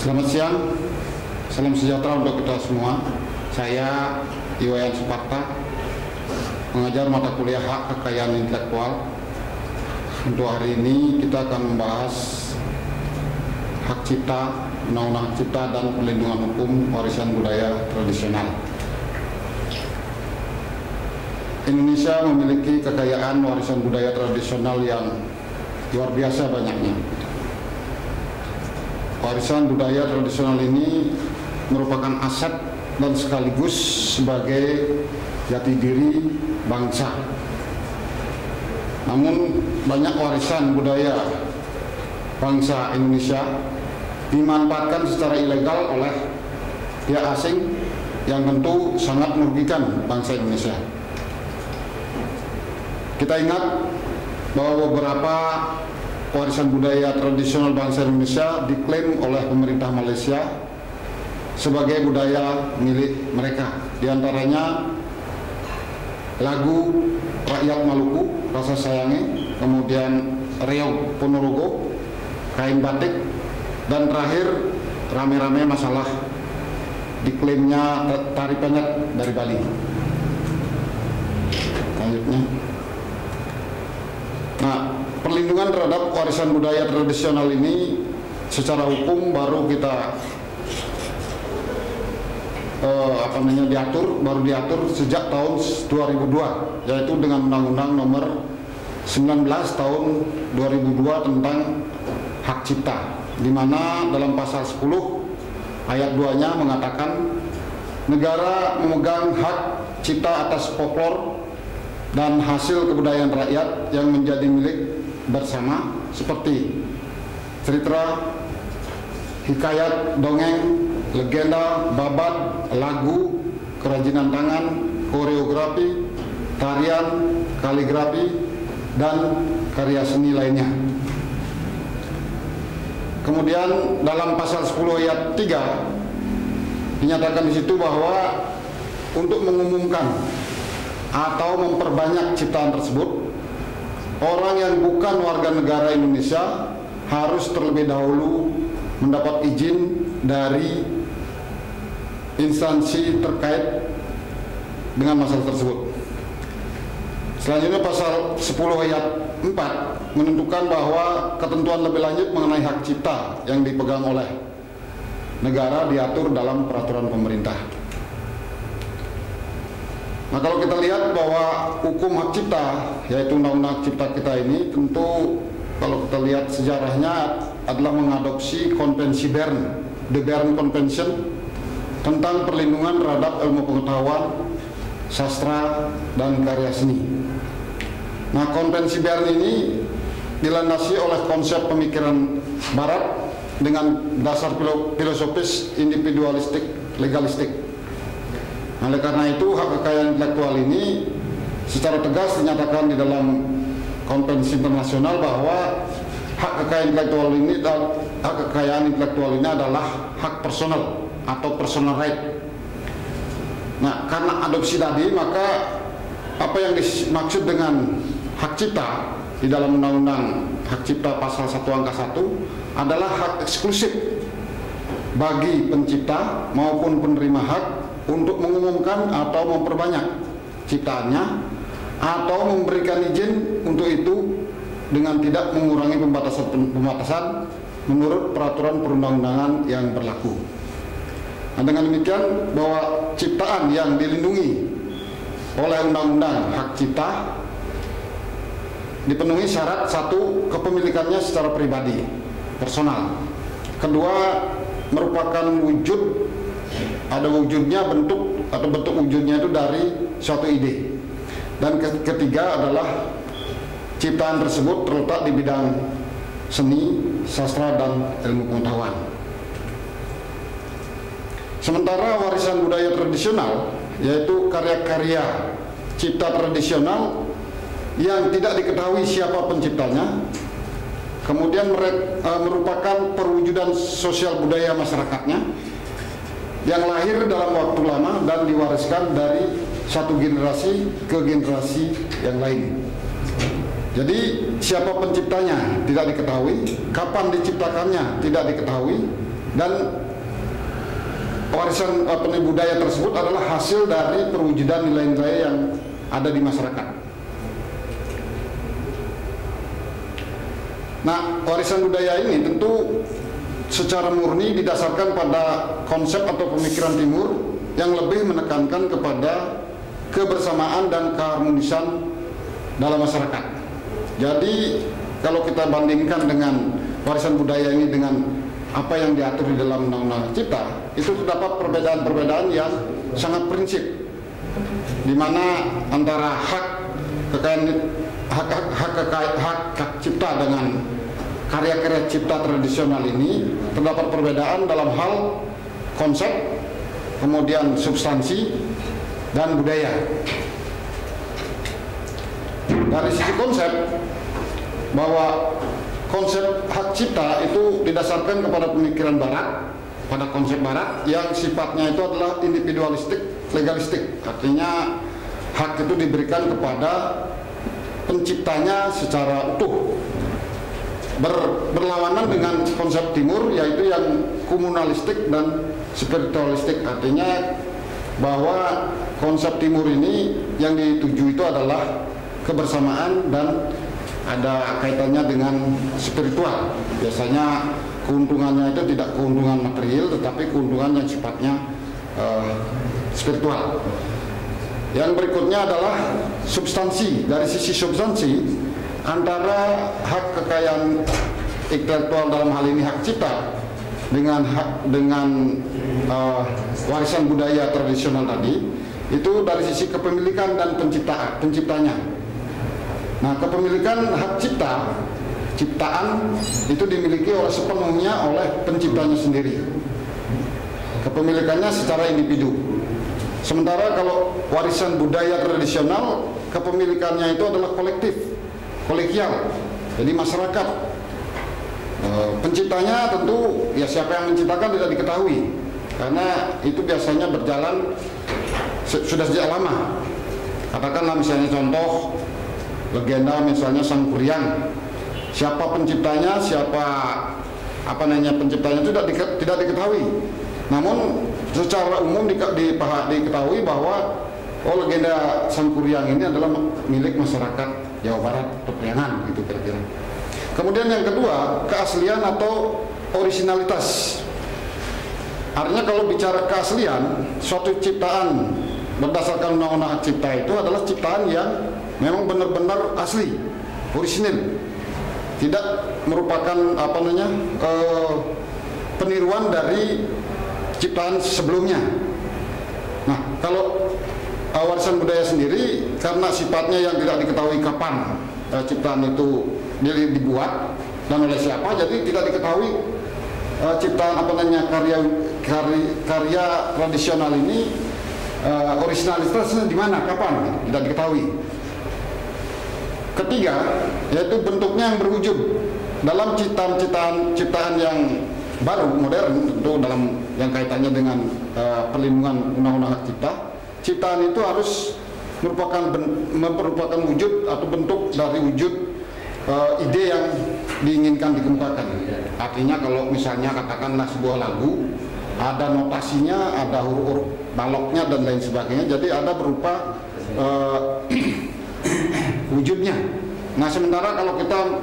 Selamat siang, salam sejahtera untuk kita semua. Saya Iwayan Suparta, mengajar mata kuliah Hak Kekayaan Intelektual. Untuk hari ini kita akan membahas hak cipta, undang-undang hak cipta dan perlindungan hukum warisan budaya tradisional. Indonesia memiliki kekayaan warisan budaya tradisional yang luar biasa banyaknya. Warisan budaya tradisional ini merupakan aset dan sekaligus sebagai jati diri bangsa. Namun banyak warisan budaya bangsa Indonesia dimanfaatkan secara ilegal oleh pihak asing yang tentu sangat merugikan bangsa Indonesia. Kita ingat bahwa beberapa warisan budaya tradisional bangsa Indonesia diklaim oleh pemerintah Malaysia sebagai budaya milik mereka. Di antaranya lagu rakyat Maluku, Rasa Sayangi, kemudian Riau Ponorogo, kain batik, dan terakhir rame-rame masalah diklaimnya tari penyet dari Bali. Selanjutnya. Nah, perlindungan terhadap warisan budaya tradisional ini secara hukum baru kita diatur sejak tahun 2002, yaitu dengan Undang-Undang Nomor 19 tahun 2002 tentang hak cipta, di mana dalam pasal 10 ayat 2-nya mengatakan negara memegang hak cipta atas folklor dan hasil kebudayaan rakyat yang menjadi milik bersama seperti cerita, hikayat, dongeng, legenda, babat, lagu, kerajinan tangan, koreografi, tarian, kaligrafi, dan karya seni lainnya. Kemudian dalam pasal 10 ayat 3 dinyatakan di situ bahwa untuk mengumumkan atau memperbanyak ciptaan tersebut, orang yang bukan warga negara Indonesia harus terlebih dahulu mendapat izin dari instansi terkait dengan masalah tersebut. Selanjutnya pasal 10 ayat 4 menentukan bahwa ketentuan lebih lanjut mengenai hak cipta yang dipegang oleh negara diatur dalam peraturan pemerintah. Nah, kalau kita lihat bahwa hukum hak cipta, yaitu undang-undang hak cipta kita ini, tentu kalau kita lihat sejarahnya adalah mengadopsi konvensi Bern, The Bern Convention, tentang perlindungan terhadap ilmu pengetahuan, sastra, dan karya seni. Nah, konvensi Bern ini dilandasi oleh konsep pemikiran Barat dengan dasar filosofis individualistik, legalistik. Oleh karena itu, hak kekayaan intelektual ini secara tegas dinyatakan di dalam konvensi internasional bahwa hak kekayaan intelektual ini adalah hak personal atau personal right. Nah, karena adopsi tadi, maka apa yang dimaksud dengan hak cipta di dalam Undang-Undang Hak Cipta pasal 1 angka 1 adalah hak eksklusif bagi pencipta maupun penerima hak untuk mengumumkan atau memperbanyak ciptaannya atau memberikan izin untuk itu dengan tidak mengurangi pembatasan menurut peraturan perundang-undangan yang berlaku. Nah, dengan demikian bahwa ciptaan yang dilindungi oleh Undang-Undang Hak Cipta dipenuhi syarat: satu, kepemilikannya secara pribadi, personal; kedua, merupakan wujud, ada wujudnya, bentuk atau bentuk wujudnya itu dari suatu ide; dan ketiga adalah ciptaan tersebut terletak di bidang seni, sastra, dan ilmu pengetahuan. Sementara warisan budaya tradisional, yaitu karya-karya cipta tradisional yang tidak diketahui siapa penciptanya, kemudian merupakan perwujudan sosial budaya masyarakatnya yang lahir dalam waktu lama dan diwariskan dari satu generasi ke generasi yang lain. Jadi siapa penciptanya tidak diketahui, kapan diciptakannya tidak diketahui, Dan warisan budaya tersebut adalah hasil dari perwujudan nilai-nilai yang ada di masyarakat. Nah, warisan budaya ini tentu secara murni didasarkan pada konsep atau pemikiran Timur yang lebih menekankan kepada kebersamaan dan keharmonisan dalam masyarakat. Jadi kalau kita bandingkan dengan warisan budaya ini dengan apa yang diatur di dalam Undang-Undang Cipta, itu terdapat perbedaan-perbedaan yang sangat prinsip, di mana antara hak cipta dengan karya-karya cipta tradisional ini terdapat perbedaan dalam hal konsep, kemudian substansi, dan budaya. Dari sisi konsep, bahwa konsep hak cipta itu didasarkan kepada pemikiran Barat, pada konsep Barat yang sifatnya itu adalah individualistik, legalistik. Artinya hak itu diberikan kepada penciptanya secara utuh. Berlawanan dengan konsep Timur, yaitu yang komunalistik dan spiritualistik. Artinya bahwa konsep Timur ini yang dituju itu adalah kebersamaan dan ada kaitannya dengan spiritual. Biasanya keuntungannya itu tidak keuntungan material, tetapi keuntungan yang sifatnya spiritual. Yang berikutnya adalah substansi. Dari sisi substansi, antara hak kekayaan intelektual dalam hal ini hak cipta dengan warisan budaya tradisional tadi, itu dari sisi kepemilikan dan penciptanya. Nah, kepemilikan hak ciptaan itu dimiliki sepenuhnya oleh penciptanya sendiri. Kepemilikannya secara individu. Sementara kalau warisan budaya tradisional, kepemilikannya itu adalah kolektif, kolegial. Jadi masyarakat. Penciptanya tentu ya siapa yang menciptakan tidak diketahui, karena itu biasanya berjalan sudah sejak lama. Katakanlah misalnya contoh legenda misalnya Sangkuriang, siapa penciptanya, penciptanya itu tidak diketahui. Namun secara umum diketahui bahwa legenda Sangkuriang ini adalah milik masyarakat Jawa Barat atau Priangan, gitu kira-kira. Kemudian yang kedua, keaslian atau originalitas. Artinya kalau bicara keaslian, suatu ciptaan berdasarkan Undang-Undang Hak Cipta itu adalah ciptaan yang memang benar-benar asli, orisinil, tidak merupakan peniruan dari ciptaan sebelumnya. Nah, kalau warisan budaya sendiri, karena sifatnya yang tidak diketahui kapan ciptaan itu dibuat dan oleh siapa, jadi tidak diketahui ciptaan karya tradisional ini originalitasnya di mana, kapan, tidak diketahui. Ketiga, yaitu bentuknya yang berwujud. Dalam ciptaan yang baru, modern, tentu dalam yang kaitannya dengan perlindungan Undang-Undang Hak Cipta, ciptaan itu harus merupakan wujud atau bentuk dari wujud ide yang diinginkan dikemukakan. Artinya kalau misalnya katakanlah sebuah lagu, ada notasinya, ada huruf baloknya dan lain sebagainya, jadi ada berupa wujudnya. Nah, sementara kalau kita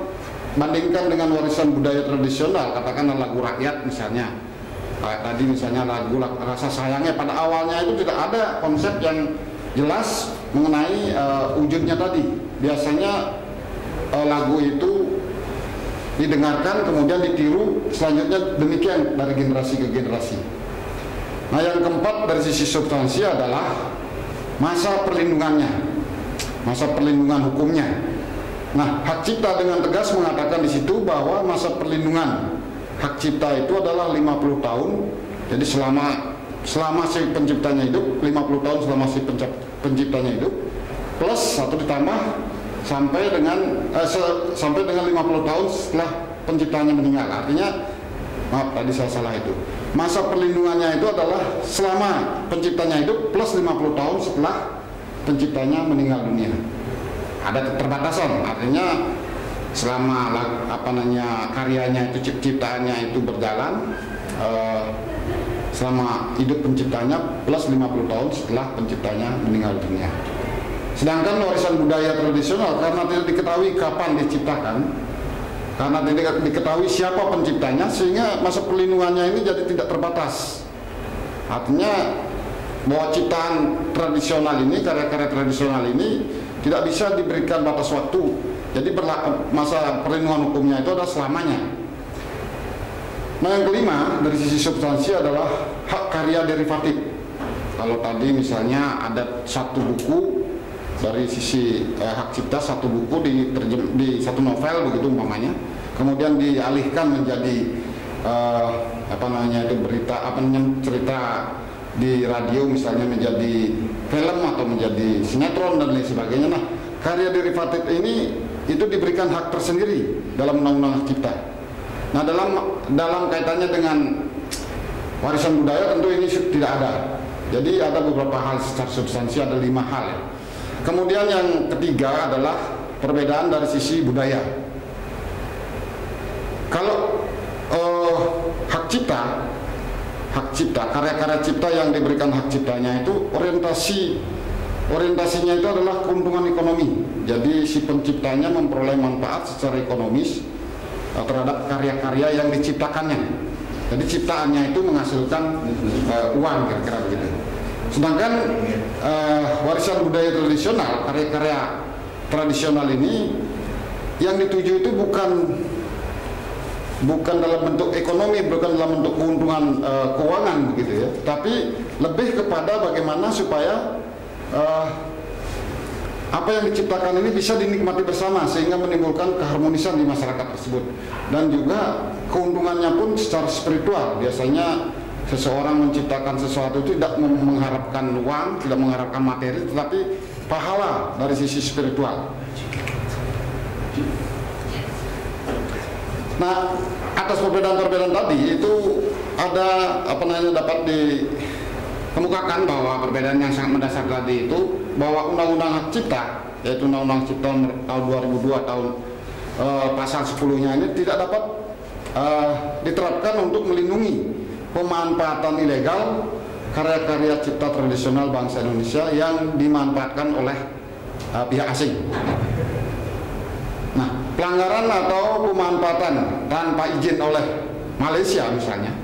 bandingkan dengan warisan budaya tradisional, katakanlah lagu rakyat misalnya, tadi misalnya lagu Rasa Sayangnya, pada awalnya itu tidak ada konsep yang jelas mengenai wujudnya tadi. Biasanya lagu itu didengarkan kemudian ditiru, selanjutnya demikian dari generasi ke generasi. Nah, yang keempat dari sisi substansi adalah masa perlindungannya, masa perlindungan hukumnya. Nah, hak cipta dengan tegas mengatakan di situ bahwa masa perlindungan hak cipta itu adalah 50 tahun. Jadi selama si penciptanya hidup, 50 tahun selama si penciptanya hidup, plus satu ditambah sampai dengan 50 tahun setelah penciptanya meninggal. Artinya, maaf tadi saya salah itu. Masa perlindungannya itu adalah selama penciptanya hidup plus 50 tahun setelah penciptanya meninggal dunia. Ada keterbatasan, artinya selama karyanya itu, ciptaannya itu berjalan, selama hidup penciptanya plus 50 tahun setelah penciptanya meninggal dunia. Sedangkan warisan budaya tradisional karena tidak diketahui kapan diciptakan, karena tidak diketahui siapa penciptanya, sehingga masa perlindungannya ini jadi tidak terbatas. Artinya bahwa ciptaan tradisional ini, karya-karya tradisional ini tidak bisa diberikan batas waktu. Jadi masa perlindungan hukumnya itu adalah selamanya. Nah, yang kelima dari sisi substansi adalah hak karya derivatif. Kalau tadi misalnya ada satu buku dari sisi hak cipta, satu buku di satu novel begitu umpamanya, kemudian dialihkan menjadi cerita di radio misalnya menjadi film atau menjadi sinetron dan lain sebagainya. Nah, karya derivatif ini itu diberikan hak tersendiri dalam undang-undang hak cipta. Nah, dalam kaitannya dengan warisan budaya tentu ini tidak ada. Jadi ada beberapa hal secara substansi, ada 5 hal ya. Kemudian yang ketiga adalah perbedaan dari sisi budaya. Kalau hak cipta, karya-karya cipta yang diberikan hak ciptanya itu orientasinya itu adalah keuntungan ekonomi. Jadi si penciptanya memperoleh manfaat secara ekonomis terhadap karya-karya yang diciptakannya. Jadi ciptaannya itu menghasilkan uang, kira-kira begitu. Sedangkan warisan budaya tradisional, karya-karya tradisional ini yang dituju itu bukan dalam bentuk ekonomi, bukan dalam bentuk keuntungan keuangan begitu ya, tapi lebih kepada bagaimana supaya apa yang diciptakan ini bisa dinikmati bersama sehingga menimbulkan keharmonisan di masyarakat tersebut. Dan juga keuntungannya pun secara spiritual. Biasanya seseorang menciptakan sesuatu itu tidak mengharapkan uang, tidak mengharapkan materi, tetapi pahala dari sisi spiritual. Nah, atas perbedaan-perbedaan tadi itu ada dapat dikemukakan bahwa perbedaan yang sangat mendasar tadi itu bahwa Undang-Undang Hak Cipta, yaitu Undang-Undang Cipta tahun 2002 pasal 10-nya ini tidak dapat diterapkan untuk melindungi pemanfaatan ilegal karya-karya cipta tradisional bangsa Indonesia yang dimanfaatkan oleh pihak asing. Nah, pelanggaran atau pemanfaatan tanpa izin oleh Malaysia misalnya,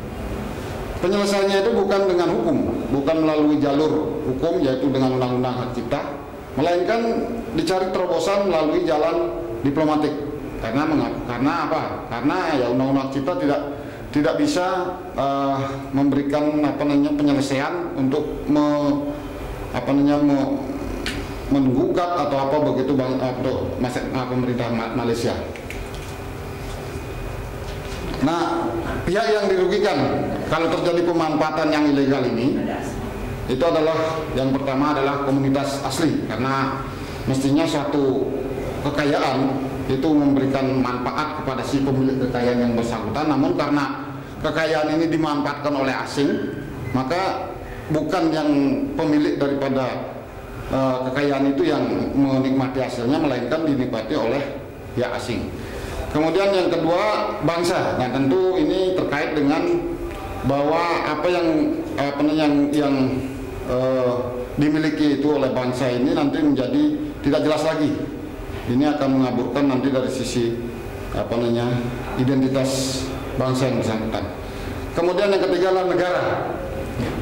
penyelesaiannya itu bukan dengan hukum, bukan melalui jalur hukum yaitu dengan Undang-Undang Hak Cipta, melainkan dicari terobosan melalui jalan diplomatik. Karena apa? Karena ya Undang-Undang Hak Cipta tidak bisa memberikan penyelesaian untuk menggugat atau apa begitu pemerintah Malaysia. Nah, pihak yang dirugikan kalau terjadi pemanfaatan yang ilegal ini itu adalah yang pertama adalah komunitas asli, karena mestinya suatu kekayaan itu memberikan manfaat kepada si pemilik kekayaan yang bersangkutan, namun karena kekayaan ini dimanfaatkan oleh asing, maka bukan yang pemilik daripada kekayaan itu yang menikmati hasilnya, melainkan dinikmati oleh pihak asing. Kemudian yang kedua, bangsa. Nah, tentu ini terkait dengan bahwa apa yang dimiliki itu oleh bangsa ini nanti menjadi tidak jelas lagi. Ini akan mengaburkan nanti dari sisi identitas bangsa yang bersangkutan. Kemudian yang ketiga adalah negara.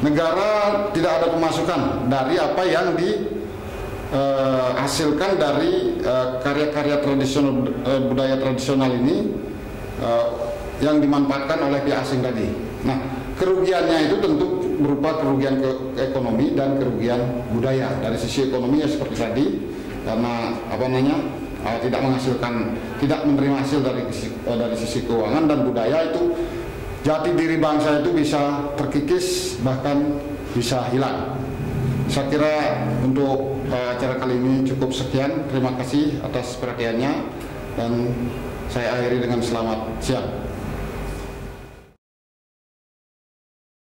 Negara tidak ada pemasukan dari apa yang dihasilkan dari karya-karya tradisional, budaya tradisional ini yang dimanfaatkan oleh pihak asing tadi. Nah, kerugiannya itu tentu berupa kerugian ekonomi dan kerugian budaya. Dari sisi ekonomi ya seperti tadi, karena tidak menghasilkan, tidak menerima hasil dari sisi keuangan, dan budaya itu jati diri bangsa itu bisa terkikis, bahkan bisa hilang. Saya kira untuk acara kali ini cukup sekian. Terima kasih atas perhatiannya dan saya akhiri dengan selamat siang.